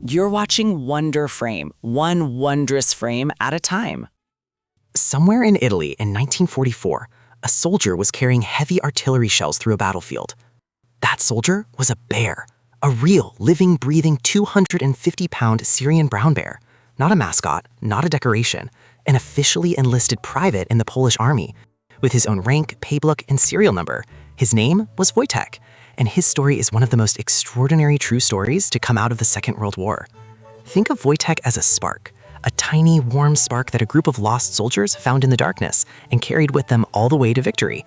You're watching Wonder Frame, one wondrous frame at a time. Somewhere in Italy in 1944, a soldier was carrying heavy artillery shells through a battlefield. That soldier was a bear, a real, living, breathing 250-pound Syrian brown bear. Not a mascot, not a decoration, an officially enlisted private in the Polish army. With his own rank, paybook, and serial number, his name was Wojtek, and his story is one of the most extraordinary true stories to come out of the Second World War. Think of Wojtek as a spark, a tiny, warm spark that a group of lost soldiers found in the darkness and carried with them all the way to victory.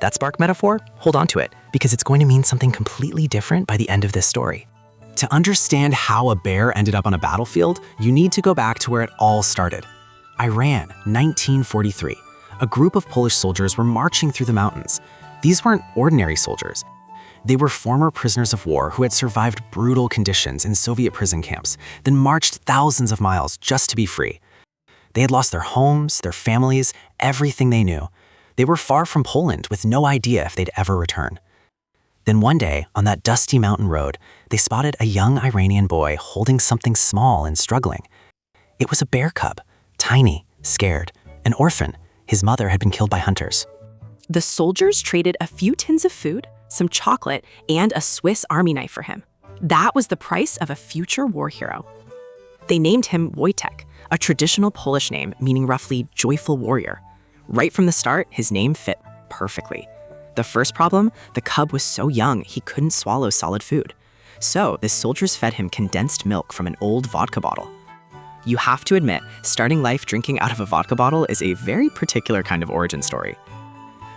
That spark metaphor, hold on to it, because it's going to mean something completely different by the end of this story. To understand how a bear ended up on a battlefield, you need to go back to where it all started. Iran, 1943. A group of Polish soldiers were marching through the mountains. These weren't ordinary soldiers. They were former prisoners of war who had survived brutal conditions in Soviet prison camps, then marched thousands of miles just to be free. They had lost their homes, their families, everything they knew. They were far from Poland with no idea if they'd ever return. Then one day, on that dusty mountain road, they spotted a young Iranian boy holding something small and struggling. It was a bear cub, tiny, scared, an orphan. His mother had been killed by hunters. The soldiers traded a few tins of food, some chocolate, and a Swiss Army knife for him. That was the price of a future war hero. They named him Wojtek, a traditional Polish name meaning roughly joyful warrior. Right from the start, his name fit perfectly. The first problem, the cub was so young he couldn't swallow solid food. So the soldiers fed him condensed milk from an old vodka bottle. You have to admit, starting life drinking out of a vodka bottle is a very particular kind of origin story.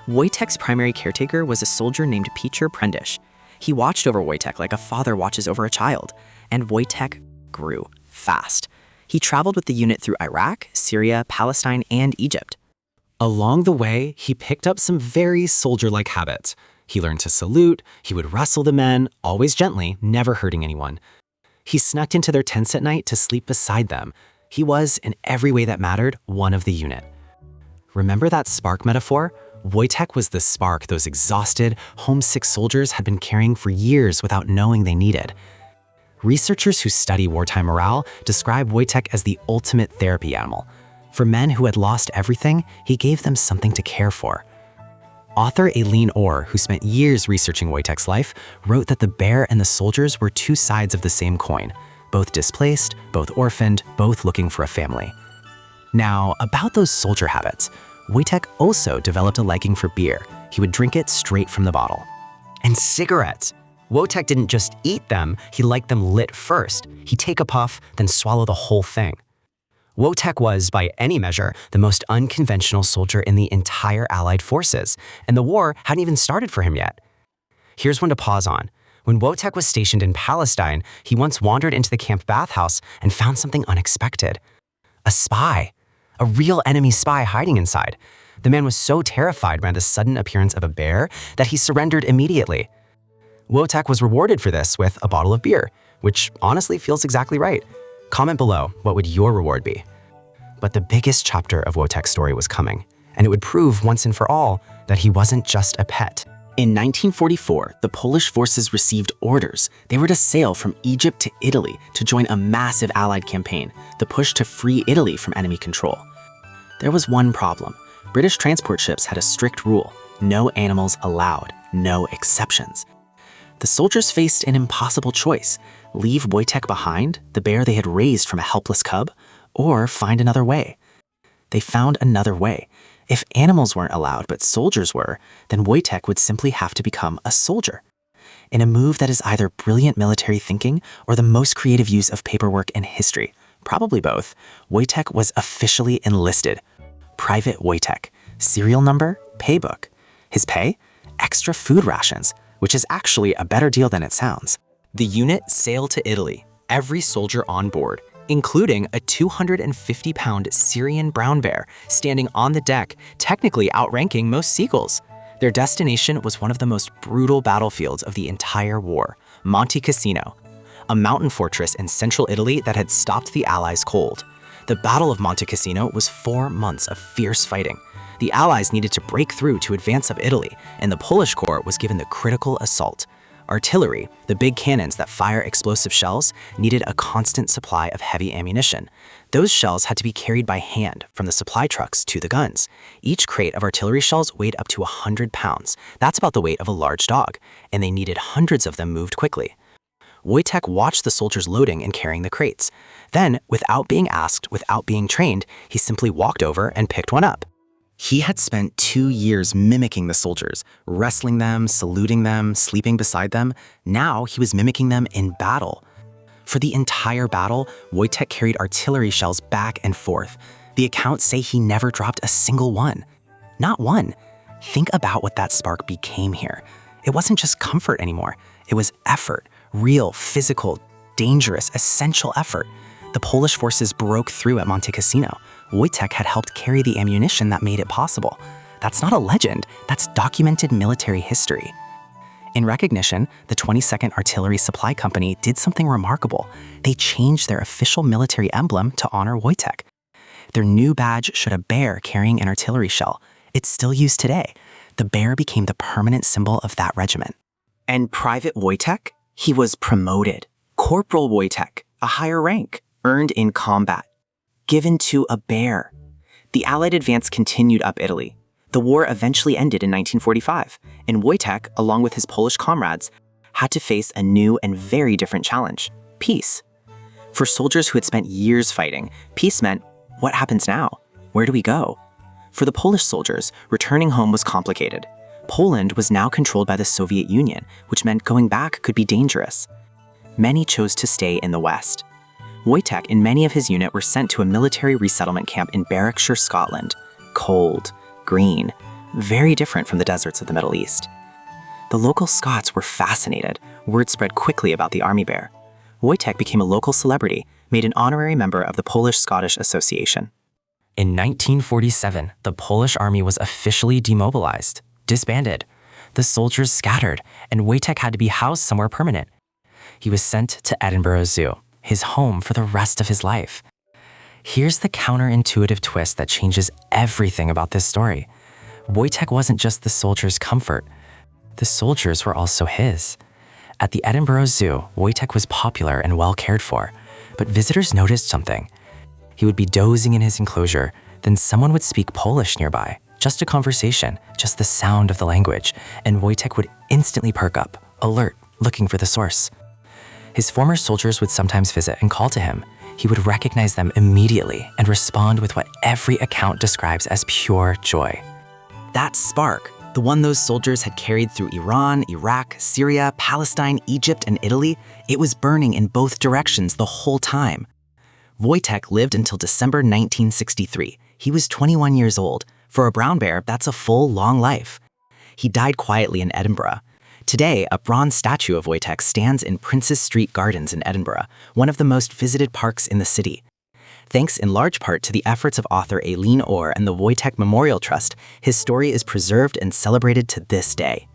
Wojtek's primary caretaker was a soldier named Peter Prendish. He watched over Wojtek like a father watches over a child, and Wojtek grew fast. He traveled with the unit through Iraq, Syria, Palestine, and Egypt. Along the way, he picked up some very soldier-like habits. He learned to salute, he would wrestle the men, always gently, never hurting anyone. He snuck into their tents at night to sleep beside them. He was, in every way that mattered, one of the unit. Remember that spark metaphor? Wojtek was the spark those exhausted, homesick soldiers had been carrying for years without knowing they needed. Researchers who study wartime morale describe Wojtek as the ultimate therapy animal. For men who had lost everything, he gave them something to care for. Author Aileen Orr, who spent years researching Wojtek's life, wrote that the bear and the soldiers were two sides of the same coin, both displaced, both orphaned, both looking for a family. Now, about those soldier habits, Wojtek also developed a liking for beer. He would drink it straight from the bottle. And cigarettes. Wojtek didn't just eat them, he liked them lit first. He'd take a puff, then swallow the whole thing. Wojtek was, by any measure, the most unconventional soldier in the entire Allied forces, and the war hadn't even started for him yet. Here's one to pause on. When Wojtek was stationed in Palestine, he once wandered into the camp bathhouse and found something unexpected. A spy. A real enemy spy hiding inside. The man was so terrified by the sudden appearance of a bear that he surrendered immediately. Wojtek was rewarded for this with a bottle of beer, which honestly feels exactly right. Comment below, what would your reward be? But the biggest chapter of Wojtek's story was coming, and it would prove once and for all that he wasn't just a pet. In 1944, the Polish forces received orders. They were to sail from Egypt to Italy to join a massive Allied campaign, the push to free Italy from enemy control. There was one problem. British transport ships had a strict rule: no animals allowed, no exceptions. The soldiers faced an impossible choice: leave Wojtek behind, the bear they had raised from a helpless cub, or find another way. They found another way. If animals weren't allowed but soldiers were, then Wojtek would simply have to become a soldier. In a move that is either brilliant military thinking or the most creative use of paperwork in history, probably both, Wojtek was officially enlisted. Private Wojtek. Serial number, paybook. His pay? Extra food rations, which is actually a better deal than it sounds. The unit sailed to Italy, every soldier on board, including a 250-pound Syrian brown bear standing on the deck, technically outranking most seagulls. Their destination was one of the most brutal battlefields of the entire war, Monte Cassino, a mountain fortress in central Italy that had stopped the Allies cold. The Battle of Monte Cassino was 4 months of fierce fighting. The Allies needed to break through to advance up Italy, and the Polish Corps was given the critical assault. Artillery, the big cannons that fire explosive shells, needed a constant supply of heavy ammunition. Those shells had to be carried by hand from the supply trucks to the guns. Each crate of artillery shells weighed up to 100 pounds. That's about the weight of a large dog, and they needed hundreds of them moved quickly. Wojtek watched the soldiers loading and carrying the crates. Then, without being asked, without being trained, he simply walked over and picked one up. He had spent 2 years mimicking the soldiers, wrestling them, saluting them, sleeping beside them. Now he was mimicking them in battle. For the entire battle, Wojtek carried artillery shells back and forth. The accounts say he never dropped a single one. Not one. Think about what that spark became here. It wasn't just comfort anymore. It was effort, real, physical, dangerous, essential effort. The Polish forces broke through at Monte Cassino. Wojtek had helped carry the ammunition that made it possible. That's not a legend, that's documented military history. In recognition, the 22nd Artillery Supply Company did something remarkable. They changed their official military emblem to honor Wojtek. Their new badge showed a bear carrying an artillery shell. It's still used today. The bear became the permanent symbol of that regiment. And Private Wojtek? He was promoted. Corporal Wojtek, a higher rank, earned in combat. Given to a bear. The Allied advance continued up Italy. The war eventually ended in 1945, and Wojtek, along with his Polish comrades, had to face a new and very different challenge: peace. For soldiers who had spent years fighting, peace meant, what happens now? Where do we go? For the Polish soldiers, returning home was complicated. Poland was now controlled by the Soviet Union, which meant going back could be dangerous. Many chose to stay in the West. Wojtek and many of his unit were sent to a military resettlement camp in Berwickshire, Scotland. Cold, green, very different from the deserts of the Middle East. The local Scots were fascinated. Word spread quickly about the army bear. Wojtek became a local celebrity, made an honorary member of the Polish-Scottish Association. In 1947, the Polish army was officially demobilized, disbanded. The soldiers scattered, and Wojtek had to be housed somewhere permanent. He was sent to Edinburgh Zoo, his home for the rest of his life. Here's the counterintuitive twist that changes everything about this story. Wojtek wasn't just the soldiers' comfort. The soldiers were also his. At the Edinburgh Zoo, Wojtek was popular and well cared for, but visitors noticed something. He would be dozing in his enclosure, then someone would speak Polish nearby. Just a conversation, just the sound of the language, and Wojtek would instantly perk up, alert, looking for the source. His former soldiers would sometimes visit and call to him. He would recognize them immediately and respond with what every account describes as pure joy. That spark, the one those soldiers had carried through Iran, Iraq, Syria, Palestine, Egypt, and Italy, it was burning in both directions the whole time. Wojtek lived until December 1963. He was 21 years old. For a brown bear, that's a full, long life. He died quietly in Edinburgh. Today, a bronze statue of Wojtek stands in Princes Street Gardens in Edinburgh, one of the most visited parks in the city. Thanks in large part to the efforts of author Aileen Orr and the Wojtek Memorial Trust, his story is preserved and celebrated to this day.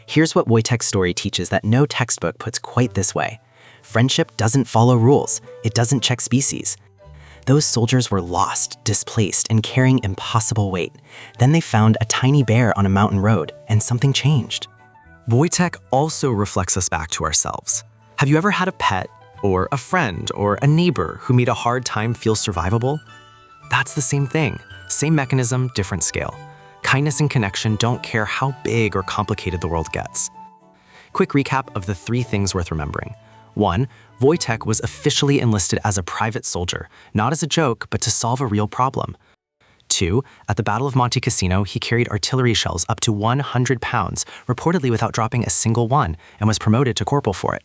Here's what Wojtek's story teaches that no textbook puts quite this way. Friendship doesn't follow rules. It doesn't check species. Those soldiers were lost, displaced, and carrying impossible weight. Then they found a tiny bear on a mountain road, and something changed. Wojtek also reflects us back to ourselves. Have you ever had a pet, or a friend, or a neighbor who made a hard time feel survivable? That's the same thing. Same mechanism, different scale. Kindness and connection don't care how big or complicated the world gets. Quick recap of the 3 things worth remembering. 1. Wojtek was officially enlisted as a private soldier, not as a joke, but to solve a real problem. 2. At the Battle of Monte Cassino, he carried artillery shells up to 100 pounds, reportedly without dropping a single one, and was promoted to corporal for it.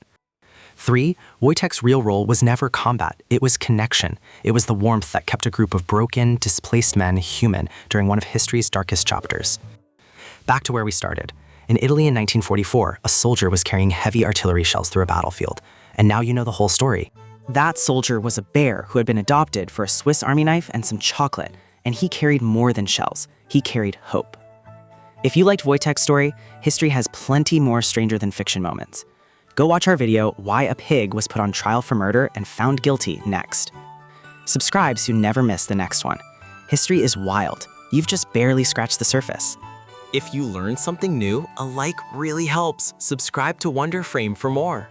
3. Wojtek's real role was never combat, it was connection. It was the warmth that kept a group of broken, displaced men human during one of history's darkest chapters. Back to where we started. In Italy in 1944, a soldier was carrying heavy artillery shells through a battlefield. And now you know the whole story. That soldier was a bear who had been adopted for a Swiss Army knife and some chocolate, and he carried more than shells. He carried hope. If you liked Wojtek's story, history has plenty more stranger-than-fiction moments. Go watch our video, Why a Pig Was Put on Trial for Murder and Found Guilty, next. Subscribe so you never miss the next one. History is wild. You've just barely scratched the surface. If you learned something new, a like really helps. Subscribe to Wonder Frame for more.